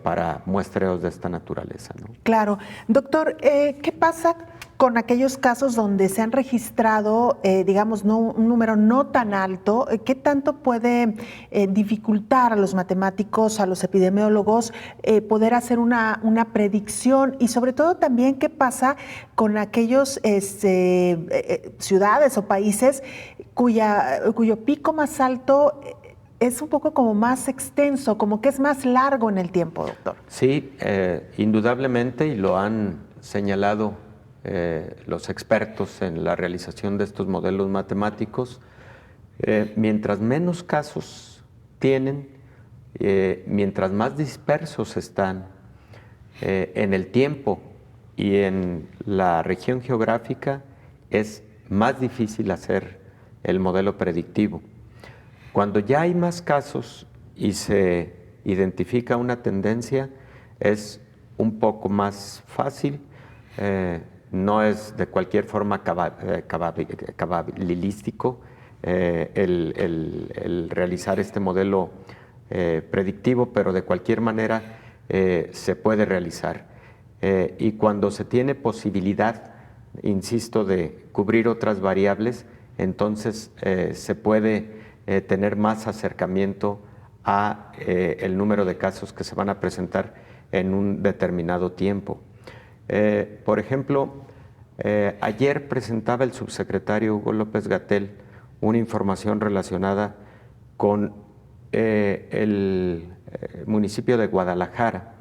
para muestreos de esta naturaleza, ¿no? Claro. Doctor, ¿qué pasa con aquellos casos donde se han registrado, un número no tan alto? ¿Qué tanto puede dificultar a los matemáticos, a los epidemiólogos, poder hacer una predicción? Y sobre todo también, ¿qué pasa con aquellos ciudades o países cuyo pico más alto es un poco como más extenso, como que es más largo en el tiempo, doctor. Sí, indudablemente, y lo han señalado los expertos en la realización de estos modelos matemáticos, mientras menos casos tienen, mientras más dispersos están en el tiempo y en la región geográfica, es más difícil hacer el modelo predictivo. Cuando ya hay más casos y se identifica una tendencia, es un poco más fácil, no es de cualquier forma cabalístico el realizar este modelo predictivo, pero de cualquier manera se puede realizar. Y cuando se tiene posibilidad, insisto, de cubrir otras variables, entonces se puede tener más acercamiento a el número de casos que se van a presentar en un determinado tiempo. Por ejemplo, ayer presentaba el subsecretario Hugo López-Gatell una información relacionada con el municipio de Guadalajara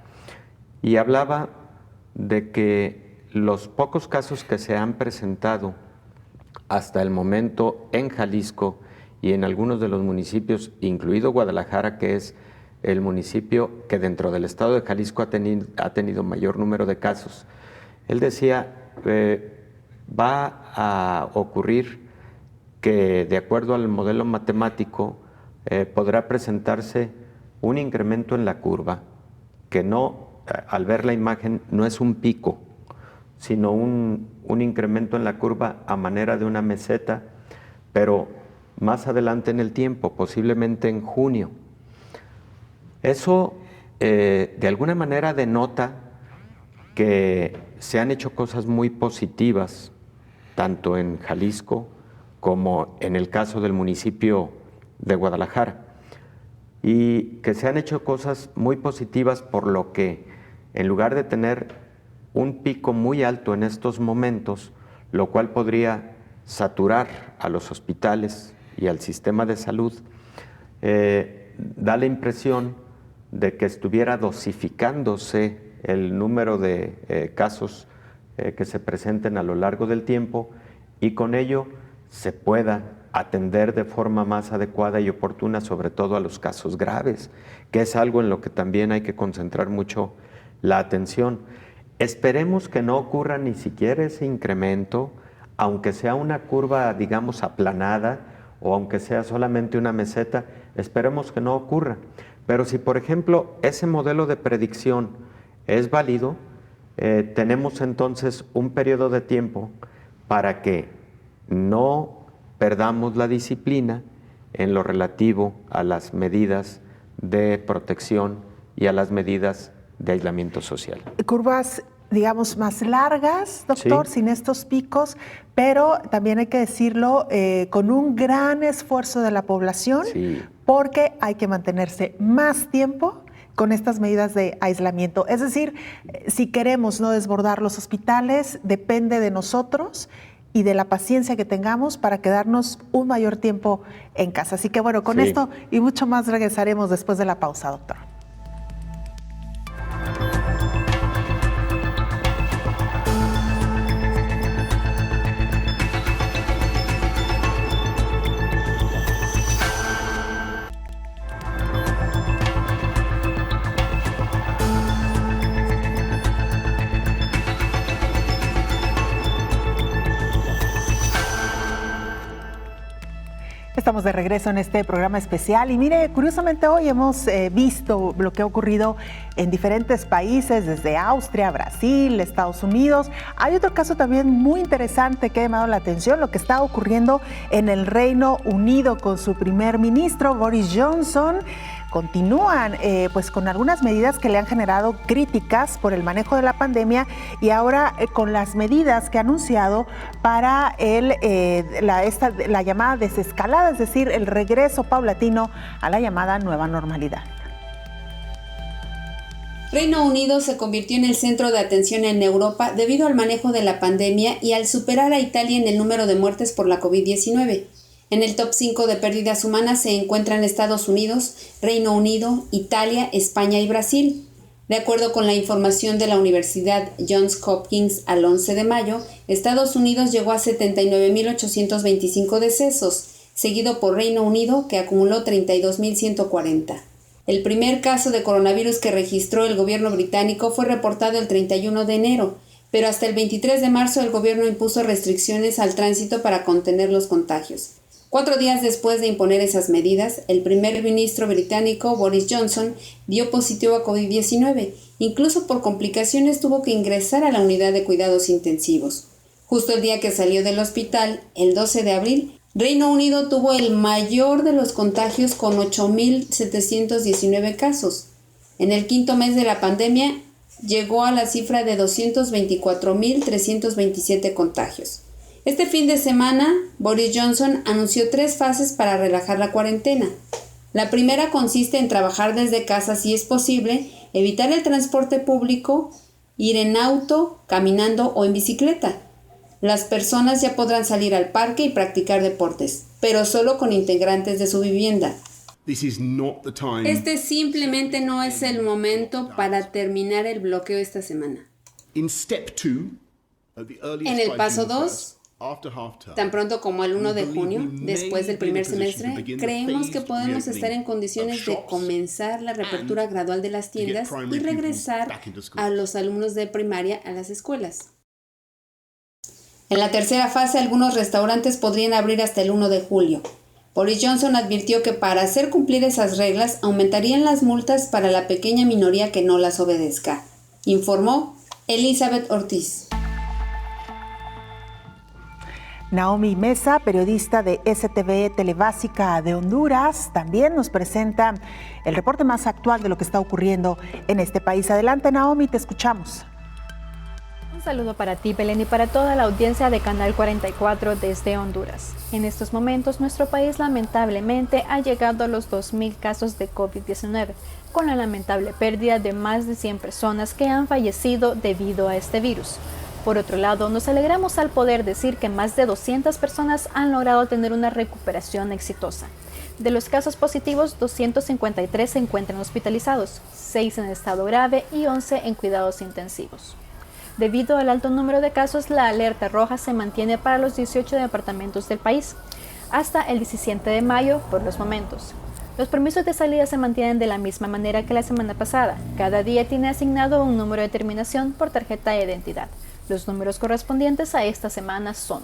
y hablaba de que los pocos casos que se han presentado hasta el momento en Jalisco y en algunos de los municipios, incluido Guadalajara, que es el municipio que dentro del estado de Jalisco ha tenido mayor número de casos. Él decía, va a ocurrir que de acuerdo al modelo matemático podrá presentarse un incremento en la curva, que no, al ver la imagen, no es un pico, sino un incremento en la curva a manera de una meseta, pero más adelante en el tiempo, posiblemente en junio. Eso de alguna manera denota que se han hecho cosas muy positivas, tanto en Jalisco como en el caso del municipio de Guadalajara, y que se han hecho cosas muy positivas por lo que en lugar de tener un pico muy alto en estos momentos, lo cual podría saturar a los hospitales y al sistema de salud, da la impresión de que estuviera dosificándose el número de casos que se presenten a lo largo del tiempo y con ello se pueda atender de forma más adecuada y oportuna, sobre todo a los casos graves, que es algo en lo que también hay que concentrar mucho la atención. Esperemos que no ocurra ni siquiera ese incremento, aunque sea una curva, digamos, aplanada o aunque sea solamente una meseta, esperemos que no ocurra. Pero si, por ejemplo, ese modelo de predicción es válido, tenemos entonces un periodo de tiempo para que no perdamos la disciplina en lo relativo a las medidas de protección y a las medidas de aislamiento social. Curvas, digamos, más largas, doctor, sí, sin estos picos, pero también hay que decirlo con un gran esfuerzo de la población, sí, porque hay que mantenerse más tiempo con estas medidas de aislamiento. Es decir, si queremos no desbordar los hospitales, depende de nosotros y de la paciencia que tengamos para quedarnos un mayor tiempo en casa. Así que bueno, con sí, esto y mucho más regresaremos después de la pausa, doctor. Estamos de regreso en este programa especial y mire, curiosamente hoy hemos visto lo que ha ocurrido en diferentes países, desde Austria, Brasil, Estados Unidos. Hay otro caso también muy interesante que ha llamado la atención, lo que está ocurriendo en el Reino Unido con su primer ministro, Boris Johnson. Continúan pues con algunas medidas que le han generado críticas por el manejo de la pandemia y ahora con las medidas que ha anunciado para la llamada desescalada, es decir, el regreso paulatino a la llamada nueva normalidad. Reino Unido se convirtió en el centro de atención en Europa debido al manejo de la pandemia y al superar a Italia en el número de muertes por la COVID-19. En el top 5 de pérdidas humanas se encuentran Estados Unidos, Reino Unido, Italia, España y Brasil. De acuerdo con la información de la Universidad Johns Hopkins al 11 de mayo, Estados Unidos llegó a 79.825 decesos, seguido por Reino Unido, que acumuló 32.140. El primer caso de coronavirus que registró el gobierno británico fue reportado el 31 de enero, pero hasta el 23 de marzo el gobierno impuso restricciones al tránsito para contener los contagios. 4 días después de imponer esas medidas, el primer ministro británico Boris Johnson dio positivo a COVID-19. Incluso por complicaciones tuvo que ingresar a la unidad de cuidados intensivos. Justo el día que salió del hospital, el 12 de abril, Reino Unido tuvo el mayor de los contagios con 8.719 casos. En el quinto mes de la pandemia, llegó a la cifra de 224.327 contagios. Este fin de semana, Boris Johnson anunció 3 fases para relajar la cuarentena. La primera consiste en trabajar desde casa si es posible, evitar el transporte público, ir en auto, caminando o en bicicleta. Las personas ya podrán salir al parque y practicar deportes, pero solo con integrantes de su vivienda. Este simplemente no es el momento para terminar el bloqueo esta semana. En el paso 2, tan pronto como el 1 de junio, después del primer semestre, creemos que podemos estar en condiciones de comenzar la reapertura gradual de las tiendas y regresar a los alumnos de primaria a las escuelas. En la tercera fase, algunos restaurantes podrían abrir hasta el 1 de julio. Boris Johnson advirtió que para hacer cumplir esas reglas aumentarían las multas para la pequeña minoría que no las obedezca, informó Elizabeth Ortiz. Naomi Mesa, periodista de STV Telebásica de Honduras, también nos presenta el reporte más actual de lo que está ocurriendo en este país. Adelante, Naomi, te escuchamos. Un saludo para ti, Belén, y para toda la audiencia de Canal 44 desde Honduras. En estos momentos, nuestro país lamentablemente ha llegado a los 2.000 casos de COVID-19, con la lamentable pérdida de más de 100 personas que han fallecido debido a este virus. Por otro lado, nos alegramos al poder decir que más de 200 personas han logrado tener una recuperación exitosa. De los casos positivos, 253 se encuentran hospitalizados, 6 en estado grave y 11 en cuidados intensivos. Debido al alto número de casos, la alerta roja se mantiene para los 18 departamentos del país, hasta el 17 de mayo por los momentos. Los permisos de salida se mantienen de la misma manera que la semana pasada. Cada día tiene asignado un número de terminación por tarjeta de identidad. Los números correspondientes a esta semana son: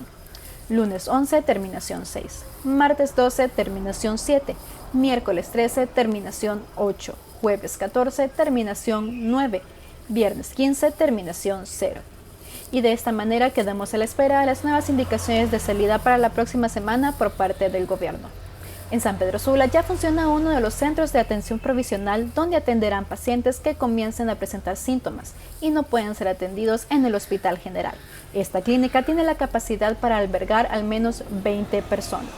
lunes 11, terminación 6, martes 12, terminación 7, miércoles 13, terminación 8, jueves 14, terminación 9, viernes 15, terminación 0. Y de esta manera quedamos a la espera de las nuevas indicaciones de salida para la próxima semana por parte del gobierno. En San Pedro Sula ya funciona uno de los centros de atención provisional donde atenderán pacientes que comiencen a presentar síntomas y no pueden ser atendidos en el Hospital General. Esta clínica tiene la capacidad para albergar al menos 20 personas.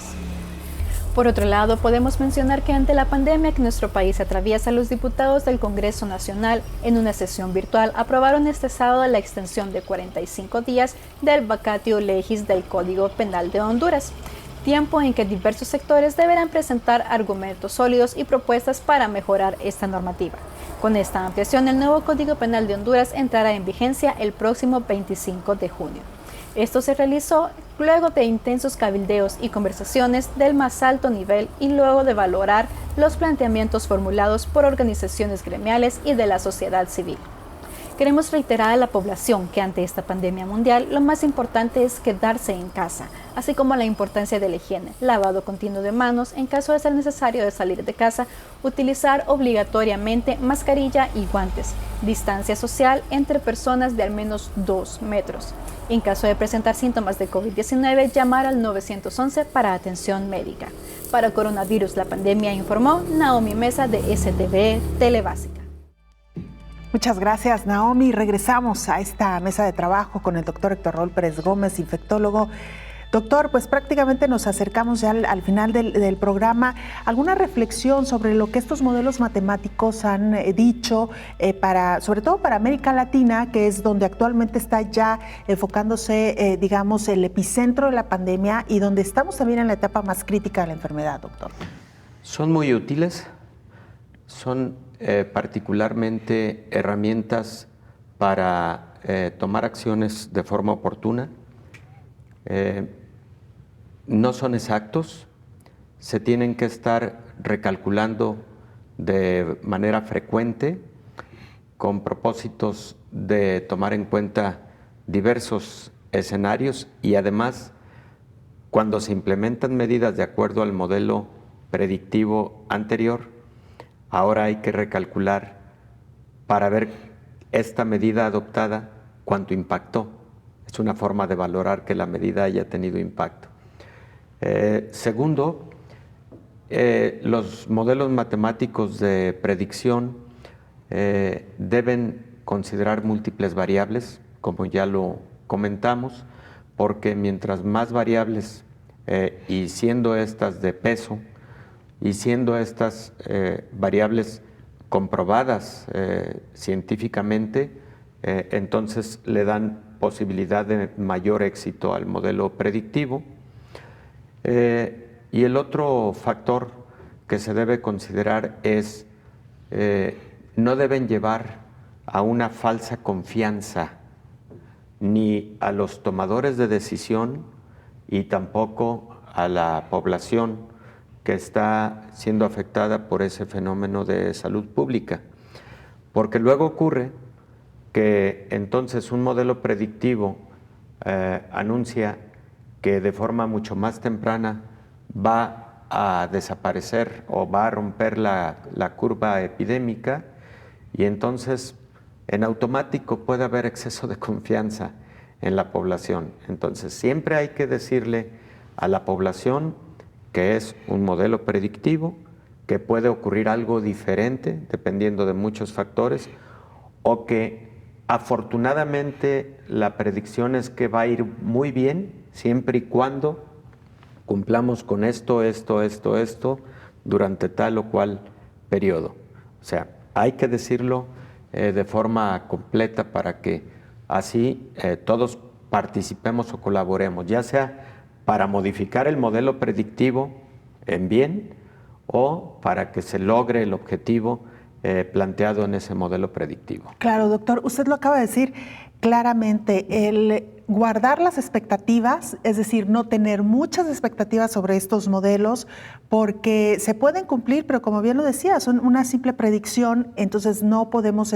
Por otro lado, podemos mencionar que ante la pandemia que nuestro país atraviesa, los diputados del Congreso Nacional, en una sesión virtual, aprobaron este sábado la extensión de 45 días del vacatio legis del Código Penal de Honduras, tiempo en que diversos sectores deberán presentar argumentos sólidos y propuestas para mejorar esta normativa. Con esta ampliación, el nuevo Código Penal de Honduras entrará en vigencia el próximo 25 de junio. Esto se realizó luego de intensos cabildeos y conversaciones del más alto nivel y luego de valorar los planteamientos formulados por organizaciones gremiales y de la sociedad civil. Queremos reiterar a la población que ante esta pandemia mundial lo más importante es quedarse en casa, así como la importancia de la higiene, lavado continuo de manos en caso de ser necesario de salir de casa, utilizar obligatoriamente mascarilla y guantes, distancia social entre personas de al menos 2 metros. En caso de presentar síntomas de COVID-19, llamar al 911 para atención médica. Para Coronavirus la Pandemia, informó Naomi Mesa de STV Telebásica. Muchas gracias, Naomi. Regresamos a esta mesa de trabajo con el doctor Héctor Raúl Pérez Gómez, infectólogo. Doctor, pues prácticamente nos acercamos ya al final del programa. ¿Alguna reflexión sobre lo que estos modelos matemáticos han dicho, sobre todo para América Latina, que es donde actualmente está ya enfocándose, digamos, el epicentro de la pandemia y donde estamos también en la etapa más crítica de la enfermedad, doctor? Son muy útiles, son particularmente herramientas para tomar acciones de forma oportuna. No son exactos, se tienen que estar recalculando de manera frecuente con propósitos de tomar en cuenta diversos escenarios y además cuando se implementan medidas de acuerdo al modelo predictivo anterior, ahora hay que recalcular para ver esta medida adoptada cuánto impactó. Es una forma de valorar que la medida haya tenido impacto. Segundo, los modelos matemáticos de predicción deben considerar múltiples variables, como ya lo comentamos, porque mientras más variables, y siendo estas de peso, y siendo estas variables comprobadas científicamente, entonces le dan posibilidad de mayor éxito al modelo predictivo. Y el otro factor que se debe considerar es no deben llevar a una falsa confianza ni a los tomadores de decisión y tampoco a la población que está siendo afectada por ese fenómeno de salud pública. Porque luego ocurre que entonces un modelo predictivo anuncia que de forma mucho más temprana va a desaparecer o va a romper la curva epidémica y entonces en automático puede haber exceso de confianza en la población. Entonces siempre hay que decirle a la población que es un modelo predictivo, que puede ocurrir algo diferente dependiendo de muchos factores o que afortunadamente la predicción es que va a ir muy bien siempre y cuando cumplamos con esto durante tal o cual periodo. O sea, hay que decirlo de forma completa para que así todos participemos o colaboremos, ya sea para modificar el modelo predictivo en bien o para que se logre el objetivo planteado en ese modelo predictivo. Claro, doctor, usted lo acaba de decir claramente, el guardar las expectativas, es decir, no tener muchas expectativas sobre estos modelos porque se pueden cumplir, pero como bien lo decía, son una simple predicción, entonces no podemos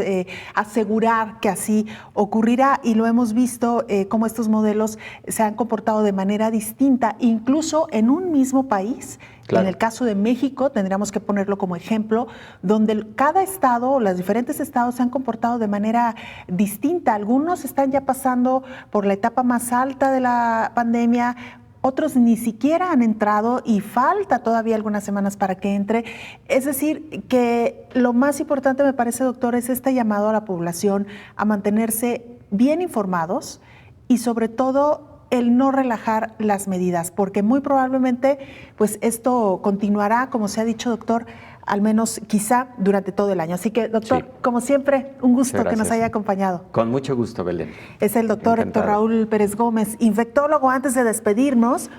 asegurar que así ocurrirá y lo hemos visto cómo estos modelos se han comportado de manera distinta, incluso en un mismo país. Claro. En el caso de México, tendríamos que ponerlo como ejemplo, donde cada estado, los diferentes estados se han comportado de manera distinta. Algunos están ya pasando por la etapa más alta de la pandemia, otros ni siquiera han entrado y falta todavía algunas semanas para que entre. Es decir, que lo más importante me parece, doctor, es este llamado a la población a mantenerse bien informados y sobre todo el no relajar las medidas, porque muy probablemente pues esto continuará, como se ha dicho, doctor, al menos quizá durante todo el año. Así que, doctor, sí, como siempre, un gusto que nos haya acompañado. Con mucho gusto, Belén. Es el doctor Héctor Raúl Pérez Gómez, infectólogo. Antes de despedirnos,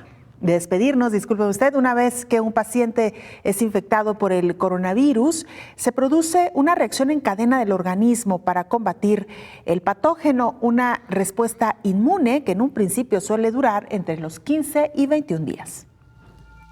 disculpe usted, una vez que un paciente es infectado por el coronavirus, se produce una reacción en cadena del organismo para combatir el patógeno, una respuesta inmune que en un principio suele durar entre los 15 y 21 días.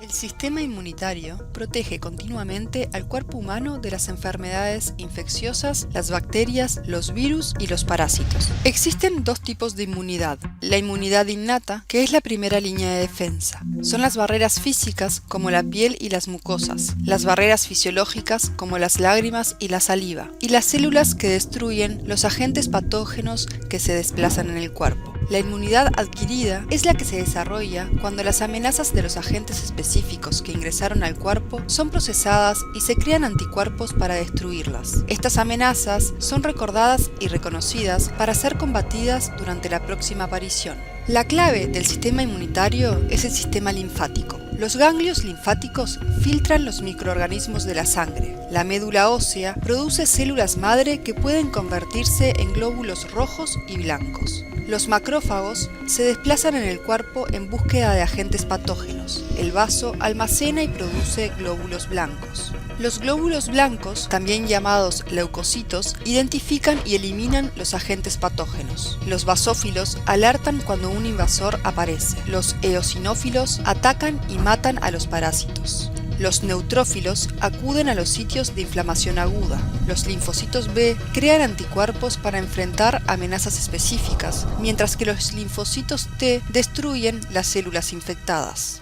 El sistema inmunitario protege continuamente al cuerpo humano de las enfermedades infecciosas, las bacterias, los virus y los parásitos. Existen dos tipos de inmunidad. La inmunidad innata, que es la primera línea de defensa. Son las barreras físicas, como la piel y las mucosas. Las barreras fisiológicas, como las lágrimas y la saliva. Y las células que destruyen los agentes patógenos que se desplazan en el cuerpo. La inmunidad adquirida es la que se desarrolla cuando las amenazas de los agentes específicos que ingresaron al cuerpo son procesadas y se crean anticuerpos para destruirlas. Estas amenazas son recordadas y reconocidas para ser combatidas durante la próxima aparición. La clave del sistema inmunitario es el sistema linfático. Los ganglios linfáticos filtran los microorganismos de la sangre. La médula ósea produce células madre que pueden convertirse en glóbulos rojos y blancos. Los macrófagos se desplazan en el cuerpo en búsqueda de agentes patógenos. El vaso almacena y produce glóbulos blancos. Los glóbulos blancos, también llamados leucocitos, identifican y eliminan los agentes patógenos. Los basófilos alertan cuando un invasor aparece. Los eosinófilos atacan y matan a los parásitos. Los neutrófilos acuden a los sitios de inflamación aguda. Los linfocitos B crean anticuerpos para enfrentar amenazas específicas, mientras que los linfocitos T destruyen las células infectadas.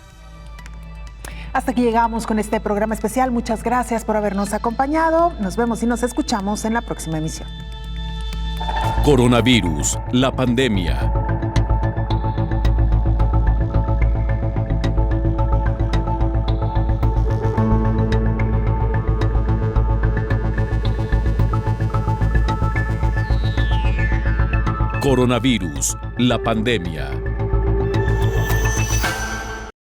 Hasta aquí llegamos con este programa especial. Muchas gracias por habernos acompañado. Nos vemos y nos escuchamos en la próxima emisión. Coronavirus, la pandemia. Coronavirus, la pandemia.